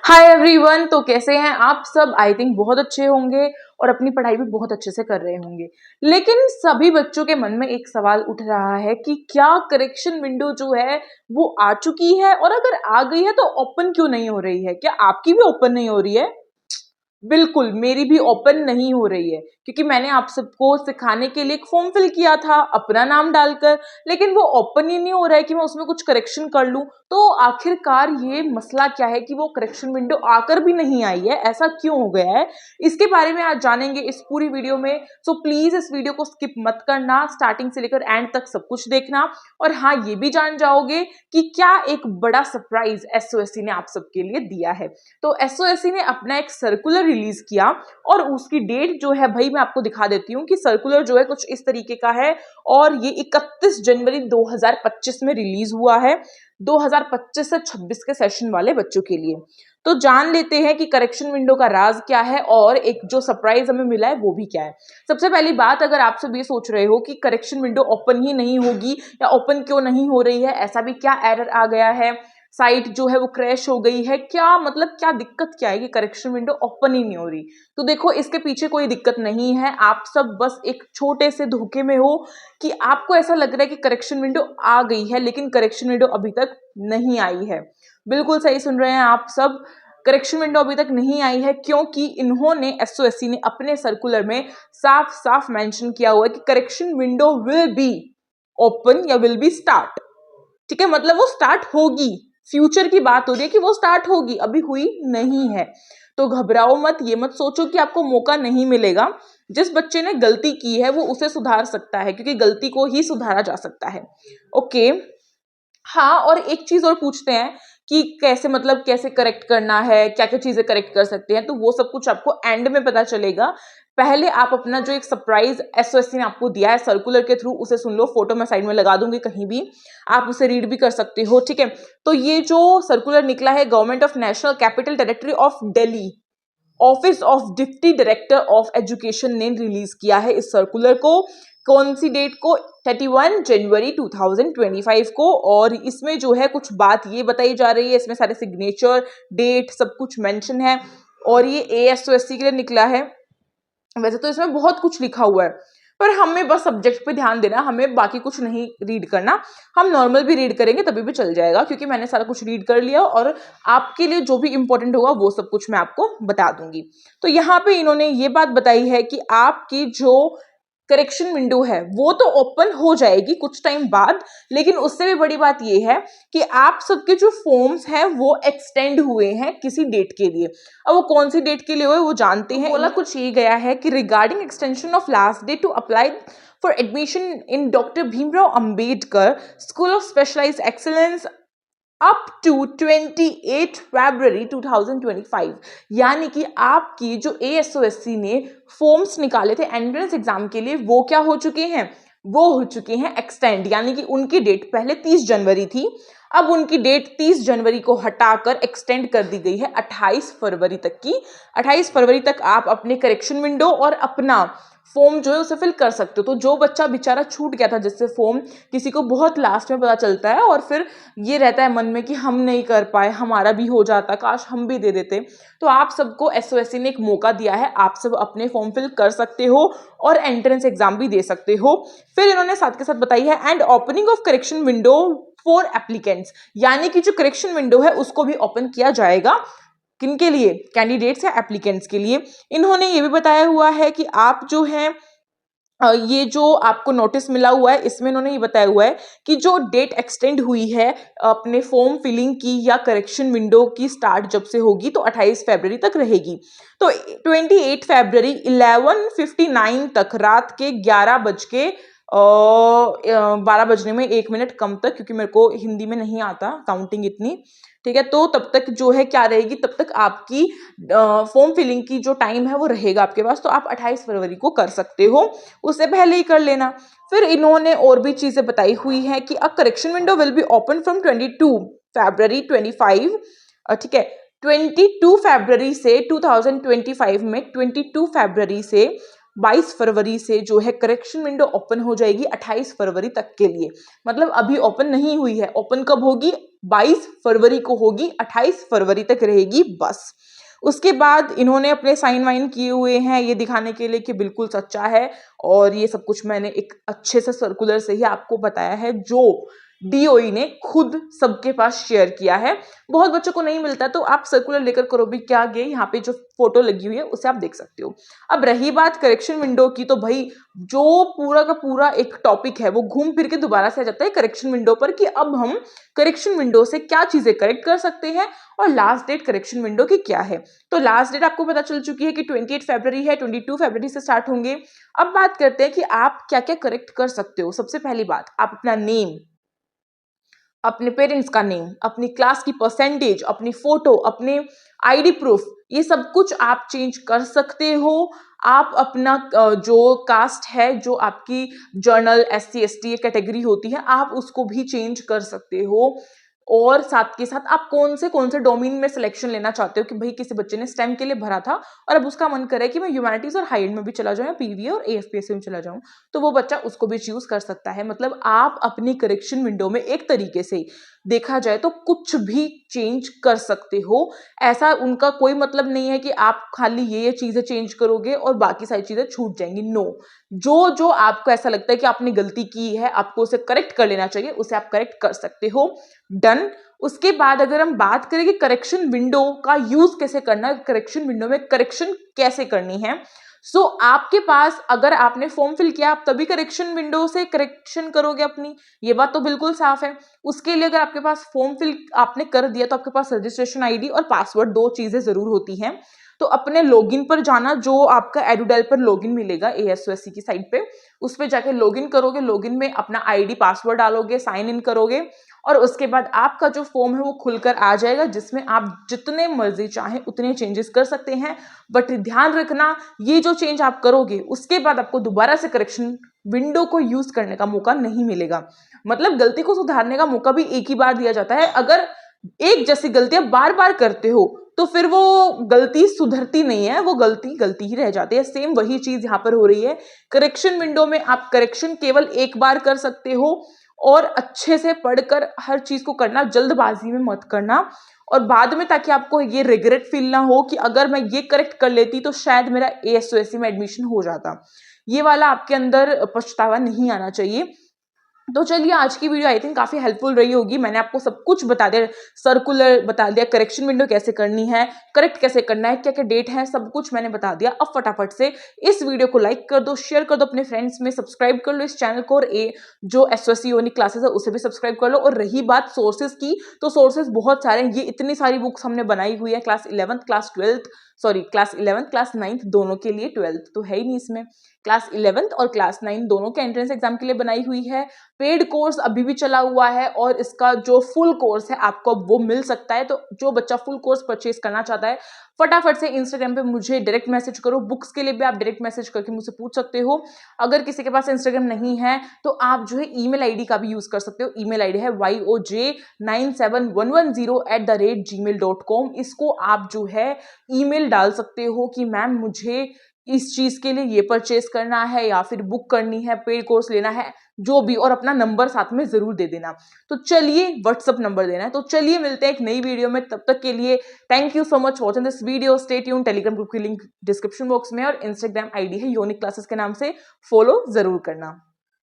Hi everyone. तो कैसे हैं आप सब? आई थिंक बहुत अच्छे होंगे और अपनी पढ़ाई भी बहुत अच्छे से कर रहे होंगे। लेकिन सभी बच्चों के मन में एक सवाल उठ रहा है कि क्या करेक्शन विंडो जो है वो आ चुकी है, और अगर आ गई है तो ओपन क्यों नहीं हो रही है? क्या आपकी भी ओपन नहीं हो रही है? बिल्कुल, मेरी भी ओपन नहीं हो रही है, क्योंकि मैंने आप सबको सिखाने के लिए एक फॉर्म फिल किया था अपना नाम डालकर, लेकिन वो ओपन ही नहीं हो रहा है कि मैं उसमें कुछ करेक्शन कर लूं। तो आखिरकार ये मसला क्या है कि वो करेक्शन विंडो आकर भी नहीं आई है? ऐसा क्यों हो गया है? इसके बारे में आज जानेंगे इस पूरी वीडियो में। सो प्लीज इस वीडियो को स्किप मत करना, स्टार्टिंग से लेकर एंड तक सब कुछ देखना। और हाँ, ये भी जान जाओगे कि क्या एक बड़ा सरप्राइज एसओएससी ने आप सबके लिए दिया है। तो एसओएससी ने अपना एक सर्कुलर रिलीज किया, और उसकी डेट जो है भाई मैं आपको दिखा देती हूँ कि सर्कुलर जो है कुछ इस तरीके का है, और ये 31 जनवरी 2025 में रिलीज हुआ है, 2025 से 26 के सेशन वाले बच्चों के लिए। तो जान लेते हैं कि करेक्शन विंडो का राज क्या है और एक जो सरप्राइज हमें मिला है वो भी क्या है। सबसे पहली बात, अगर आप सब ये सोच रहे हो कि करेक्शन विंडो ओपन ही नहीं होगी या ओपन क्यों नहीं हो रही है, ऐसा भी क्या एरर आ गया है, साइट जो है वो क्रैश हो गई है, क्या मतलब क्या दिक्कत क्या है कि करेक्शन विंडो ओपन ही नहीं हो रही? तो देखो, इसके पीछे कोई दिक्कत नहीं है, आप सब बस एक छोटे से धोखे में हो कि आपको ऐसा लग रहा है कि करेक्शन विंडो आ गई है, लेकिन करेक्शन विंडो अभी तक नहीं आई है। बिल्कुल सही सुन रहे हैं आप सब, करेक्शन विंडो अभी तक नहीं आई है, क्योंकि इन्होंने एसओएससी ने अपने सर्कुलर में साफ साफ मेंशन किया हुआ है कि correction window will be open या विल बी स्टार्ट। ठीक है, मतलब वो स्टार्ट होगी, फ्यूचर की बात हो रही है कि वो स्टार्ट होगी, अभी हुई नहीं है। तो घबराओ मत, ये मत सोचो कि आपको मौका नहीं मिलेगा। जिस बच्चे ने गलती की है वो उसे सुधार सकता है, क्योंकि गलती को ही सुधारा जा सकता है। ओके, हाँ, और एक चीज और पूछते हैं कि कैसे, मतलब कैसे करेक्ट करना है, क्या क्या चीजें करेक्ट कर सकते हैं, तो वो सब कुछ आपको एंड में पता चलेगा। पहले आप अपना जो एक सरप्राइज एसओएससी ने आपको दिया है सर्कुलर के थ्रू, उसे सुन लो। फोटो मैं साइड में लगा दूंगी, कहीं भी आप उसे रीड भी कर सकते हो। ठीक है, तो ये जो सर्कुलर निकला है, government of national capital territory of Delhi, office of deputy director of education ने रिलीज किया है इस सर्कुलर को। कौन सी डेट को? 31 जनवरी 2025 को। और इसमें जो है कुछ बात ये बताई जा रही है, इसमें सारे सिग्नेचर, डेट, सब कुछ मेंशन है, और ये एएसओएससी के लिए निकला है। वैसे तो इसमें बहुत कुछ लिखा हुआ है, पर हमें बस सब्जेक्ट पे ध्यान देना, हमें बाकी कुछ नहीं रीड करना। हम नॉर्मल भी रीड करेंगे तभी भी चल जाएगा, क्योंकि मैंने सारा कुछ रीड कर लिया, और आपके लिए जो भी इंपॉर्टेंट होगा वो सब कुछ मैं आपको बता दूंगी। तो यहाँ पे इन्होंने ये बात बताई है कि आपकी जो करेक्शन विंडो है वो तो ओपन हो जाएगी कुछ टाइम बाद, लेकिन उससे भी बड़ी बात ये है कि आप सबके जो फॉर्म्स हैं वो एक्सटेंड हुए हैं किसी डेट के लिए। अब वो कौन सी डेट के लिए हुए वो जानते हैं। बोला कुछ ये गया है कि regarding extension of last date to apply for admission in doctor Bhimrao Ambedkar school of specialised excellence up to 28 February 2025। यानी कि आपकी जो एएसओएससी ने फॉर्म्स निकाले थे एंट्रेंस एग्जाम के लिए, वो क्या हो चुके हैं? वो हो चुके हैं एक्सटेंड, यानी कि उनकी डेट पहले 30 जनवरी थी, अब उनकी डेट 30 जनवरी को हटाकर एक्सटेंड कर दी गई है 28 फरवरी तक की। 28 फरवरी तक आप अपने करेक्शन विंडो और अपना फॉर्म जो है उसे फिल कर सकते हो। तो जो बच्चा बेचारा छूट गया था, जिससे फॉर्म किसी को बहुत लास्ट में पता चलता है, और फिर ये रहता है मन में कि हम नहीं कर पाए, हमारा भी हो जाता, काश हम भी दे देते। तो आप सबको एसओएससी ने एक मौका दिया है, आप सब अपने फॉर्म फिल कर सकते हो और एंट्रेंस एग्जाम भी दे सकते हो। फिर इन्होंने साथ के साथ बताई है and opening of correction window for applicants, यानी कि जो करेक्शन विंडो है उसको भी ओपन किया जाएगा। किनके लिए? कैंडिडेट्स या एप्लीकेंट्स के लिए। इन्होंने ये भी बताया हुआ है कि आप जो है ये जो आपको नोटिस मिला हुआ है, इसमें इन्होंने ये बताया हुआ है कि जो डेट एक्सटेंड हुई है अपने फॉर्म फिलिंग की या करेक्शन विंडो की स्टार्ट जब से होगी तो 28 फरवरी तक रहेगी। तो 28 फरवरी 11:59 तक, रात के 12 बजने में 1 मिनट कम तक, क्योंकि मेरे को हिंदी में नहीं आता काउंटिंग इतनी, ठीक है, तो तब तक जो है क्या रहेगी, तब तक आपकी फॉर्म फिलिंग की जो टाइम है वो रहेगा आपके पास, तो आप 28 फरवरी को कर सकते हो, उससे पहले ही कर लेना। फिर इन्होंने और भी चीजें बताई हुई हैं कि a correction window will be open from 22 फरवरी 25, ठीक है, 22 फरवरी से 2025 में 22 फरवरी से 22 फरवरी से जो है करेक्शन विंडो ओपन हो जाएगी 28 फरवरी तक के लिए। मतलब अभी ओपन नहीं हुई है, ओपन कब होगी? 22 फरवरी को होगी, 28 फरवरी तक रहेगी बस। उसके बाद इन्होंने अपने साइन वाइन किए हुए हैं ये दिखाने के लिए कि बिल्कुल सच्चा है, और ये सब कुछ मैंने एक अच्छे से सर्कुलर से ही आपको बताया है जो डीओई ने खुद सबके पास शेयर किया है। बहुत बच्चों को नहीं मिलता, तो आप सर्कुलर लेकर करो भी क्या गे, यहाँ पे जो फोटो लगी हुई है उसे आप देख सकते हो। अब रही बात करेक्शन विंडो की, तो भाई जो पूरा का पूरा एक टॉपिक है वो घूम फिर के दोबारा से आ जाता है करेक्शन विंडो पर, कि अब हम करेक्शन विंडो से क्या चीजें करेक्ट कर सकते हैं और लास्ट डेट करेक्शन विंडो की क्या है। तो लास्ट डेट आपको पता चल चुकी है कि 28 फरवरी है, 22 फरवरी से स्टार्ट होंगे। अब बात करते हैं कि आप क्या क्या करेक्ट कर सकते हो। सबसे पहली बात, आप अपना नेम, अपने पेरेंट्स का नेम, अपनी क्लास की परसेंटेज, अपनी फोटो, अपने आईडी प्रूफ, ये सब कुछ आप चेंज कर सकते हो। आप अपना जो कास्ट है, जो आपकी जर्नल SC ST कैटेगरी होती है, आप उसको भी चेंज कर सकते हो। और साथ के साथ आप कौन से डोमेन में सिलेक्शन लेना चाहते हो, कि भाई किसी बच्चे ने स्टेम के लिए भरा था और अब उसका मन करे कि मैं ह्यूमैनिटीज और हाइड में भी चला जाऊं या PVA और AFPSC में चला जाऊं, तो वो बच्चा उसको भी चूज कर सकता है। मतलब आप अपनी करेक्शन विंडो में एक तरीके से देखा जाए तो कुछ भी चेंज कर सकते हो। ऐसा उनका कोई मतलब नहीं है कि आप खाली ये चीजें चेंज करोगे और बाकी सारी चीजें छूट जाएंगी। नो, जो जो आपको ऐसा लगता है कि आपने गलती की है, आपको उसे करेक्ट कर लेना चाहिए, उसे आप करेक्ट कर सकते हो। डन। उसके बाद अगर हम बात करें कि करेक्शन विंडो का यूज कैसे करना है, करेक्शन विंडो में करेक्शन कैसे करनी है, सो आपके पास अगर आपने फॉर्म फिल किया आप तभी करेक्शन विंडो से करेक्शन करोगे अपनी, ये बात तो बिल्कुल साफ है। उसके लिए अगर आपके पास फॉर्म फिल आपने कर दिया तो आपके पास रजिस्ट्रेशन आईडी और पासवर्ड, दो चीजें जरूर होती हैं। तो अपने लॉगिन पर जाना, जो आपका एडुडेल पर लॉगिन मिलेगा ASOSC की साइट पे, उस पे जाके लॉगिन करोगे, लॉगिन में अपना आईडी पासवर्ड डालोगे, साइन इन करोगे, और उसके बाद आपका जो फॉर्म है वो खुलकर आ जाएगा, जिसमें आप जितने मर्जी चाहें उतने चेंजेस कर सकते हैं। बट ध्यान रखना, ये जो चेंज आप करोगे उसके बाद आपको दोबारा से करेक्शन विंडो को यूज करने का मौका नहीं मिलेगा। मतलब गलती को सुधारने का मौका भी एक ही बार दिया जाता है। अगर एक जैसी गलतियां बार बार करते हो तो फिर वो गलती सुधरती नहीं है, वो गलती गलती ही रह जाती है। सेम वही चीज यहाँ पर हो रही है। करेक्शन विंडो में आप करेक्शन केवल एक बार कर सकते हो, और अच्छे से पढ़कर हर चीज को करना, जल्दबाजी में मत करना, और बाद में ताकि आपको ये रिग्रेट फील ना हो कि अगर मैं ये करेक्ट कर लेती तो शायद मेरा ASOSC में एडमिशन हो जाता। ये वाला आपके अंदर पछतावा नहीं आना चाहिए। तो चलिए, आज की वीडियो आई थिंक काफी हेल्पफुल रही होगी। मैंने आपको सब कुछ बता दिया, सर्कुलर बता दिया, करेक्शन विंडो कैसे करनी है, करेक्ट कैसे करना है, क्या क्या डेट है, सब कुछ मैंने बता दिया। अब फटाफट से इस वीडियो को लाइक कर दो, शेयर कर दो अपने फ्रेंड्स में, सब्सक्राइब कर लो इस चैनल को, और जो SOSC यूनिक क्लासेस है उसे भी सब्सक्राइब कर लो। और रही बात सोर्सेज की, तो सोर्सेज बहुत सारे हैं। ये इतनी सारी बुक्स हमने बनाई हुई है क्लास 11th क्लास 9th दोनों के लिए, 12th तो है ही नहीं इसमें। क्लास 11th और क्लास 9 दोनों के एंट्रेंस एग्जाम के लिए बनाई हुई है। पेड कोर्स अभी भी चला हुआ है, और इसका जो फुल कोर्स है आपको वो मिल सकता है। तो जो बच्चा फुल कोर्स परचेज करना चाहता है, फटाफट से इंस्टाग्राम पे मुझे डायरेक्ट मैसेज करो। बुक्स के लिए भी आप डायरेक्ट मैसेज करके मुझसे पूछ सकते हो। अगर किसी के पास इंस्टाग्राम नहीं है तो आप जो है ईमेल आईडी का भी यूज कर सकते हो। ईमेल आईडी है yoj97110@gmail.com। इसको आप जो है ईमेल डाल सकते हो कि मैम मुझे इस चीज के लिए ये परचेस करना है, या फिर बुक करनी है, पेड कोर्स लेना है, जो भी, और अपना नंबर साथ में जरूर दे देना। तो चलिए, व्हाट्सअप नंबर देना है। तो चलिए मिलते हैं एक नई वीडियो में, तब तक के लिए thank you so much watching this video. Stay tune. Telegram group की लिंक डिस्क्रिप्शन बॉक्स में, और इंस्टाग्राम आईडी है यूनिक क्लासेस के नाम से, फॉलो जरूर करना।